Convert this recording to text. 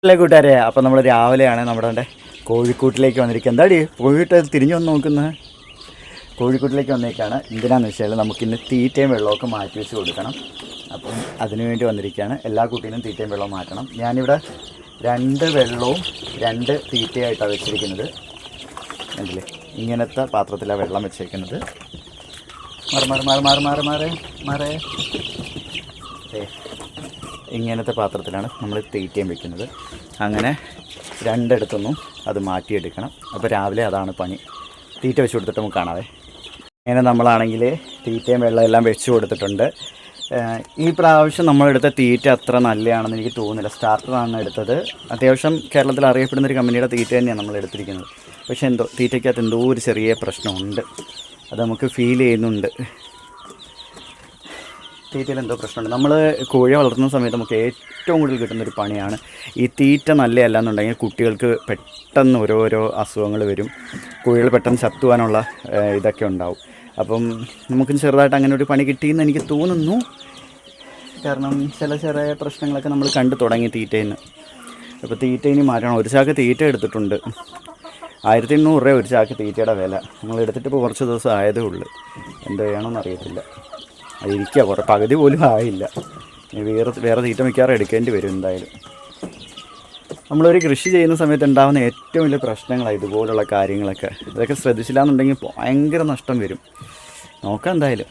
അല്ലേ കൂട്ടുകാരെ, അപ്പം നമ്മൾ രാവിലെയാണ് നമ്മുടെ കോഴിക്കൂട്ടിലേക്ക് വന്നിരിക്കുക. എന്താടി പോയിട്ട് തിരിഞ്ഞു വന്ന് നോക്കുന്നത്? കോഴിക്കൂട്ടിലേക്ക് വന്നേക്കാണ്. എന്തിനാന്ന് വെച്ചാൽ നമുക്കിന്ന് തീറ്റയും വെള്ളമൊക്കെ മാറ്റി വെച്ച് കൊടുക്കണം. അപ്പം അതിനു വേണ്ടി വന്നിരിക്കുകയാണ്. എല്ലാ കുട്ടീനും തീറ്റയും വെള്ളവും മാറ്റണം. ഞാനിവിടെ 2 വെള്ളവും 2 തീറ്റയായിട്ടാണ് വെച്ചിരിക്കുന്നത്. കണ്ടില്ലേ, ഇങ്ങനത്തെ പാത്രത്തിലാണ് വെള്ളം വെച്ചേക്കുന്നത്. മാറേ ഇങ്ങനത്തെ പാത്രത്തിലാണ് നമ്മൾ തീറ്റയും വെക്കുന്നത്. അങ്ങനെ 2 ഇടത്തുനിന്നും അത് മാറ്റിയെടുക്കണം. അപ്പോൾ രാവിലെ അതാണ് പണി. തീറ്റ വെച്ച് കൊടുത്തിട്ട് നമുക്ക് കാണാവേ. അങ്ങനെ നമ്മളാണെങ്കിൽ തീറ്റയും വെള്ളം എല്ലാം വെച്ച് കൊടുത്തിട്ടുണ്ട്. ഈ പ്രാവശ്യം നമ്മളെടുത്ത തീറ്റ അത്ര നല്ലതാണെന്ന് എനിക്ക് തോന്നുന്നില്ല. സ്റ്റാർട്ടറാണ് എടുത്തത്. അത്യാവശ്യം കേരളത്തിൽ അറിയപ്പെടുന്നൊരു കമ്പനിയുടെ തീറ്റ തന്നെയാണ് നമ്മൾ എടുത്തിരിക്കുന്നത്. പക്ഷേ തീറ്റയ്ക്കകത്ത് എന്തോ ഒരു ചെറിയ പ്രശ്നമുണ്ട്. അത് നമുക്ക് ഫീൽ ചെയ്യുന്നുണ്ട്. തീറ്റയിൽ എന്തോ പ്രശ്നമുണ്ട്. നമ്മൾ കോഴിയെ വളർത്തുന്ന സമയത്ത് നമുക്ക് ഏറ്റവും കൂടുതൽ കിട്ടുന്നൊരു പണിയാണ് ഈ തീറ്റ നല്ലതല്ല എന്നുണ്ടെങ്കിൽ കുട്ടികൾക്ക് പെട്ടെന്ന് ഓരോരോ അസുഖങ്ങൾ വരും. കോഴികൾ പെട്ടെന്ന് ചത്തുവാനുള്ള ഇതൊക്കെ ഉണ്ടാവും. അപ്പം നമുക്ക് ചെറുതായിട്ട് അങ്ങനെ ഒരു പണി കിട്ടിയെന്ന് എനിക്ക് തോന്നുന്നു. കാരണം ചെറിയ പ്രശ്നങ്ങളൊക്കെ നമ്മൾ കണ്ടു തുടങ്ങി തീറ്റയിൽ നിന്ന്. അപ്പോൾ തീറ്റ ഇനി മാറ്റണം. ഒരു ചാക്ക് തീറ്റ എടുത്തിട്ടുണ്ട്. 1800 രൂപ ഒരു ചാക്ക് തീറ്റയുടെ വില. നമ്മൾ എടുത്തിട്ട് ഇപ്പോൾ കുറച്ച് ദിവസം ആയതേ ഉള്ളൂ. എന്ത് ചെയ്യണമെന്ന് അറിയത്തില്ല. അതിരിക്കുക കുറേ പകുതി പോലും ആയില്ല. വേറെ തീറ്റ മിക്കവാറും എടുക്കേണ്ടി വരും എന്തായാലും. നമ്മളൊരു കൃഷി ചെയ്യുന്ന സമയത്ത് ഉണ്ടാകുന്ന ഏറ്റവും വലിയ പ്രശ്നങ്ങളാണ് ഇതുപോലുള്ള കാര്യങ്ങളൊക്കെ. ഇതൊക്കെ ശ്രദ്ധിച്ചില്ല എന്നുണ്ടെങ്കിൽ ഭയങ്കര നഷ്ടം വരും. നോക്കാം എന്തായാലും.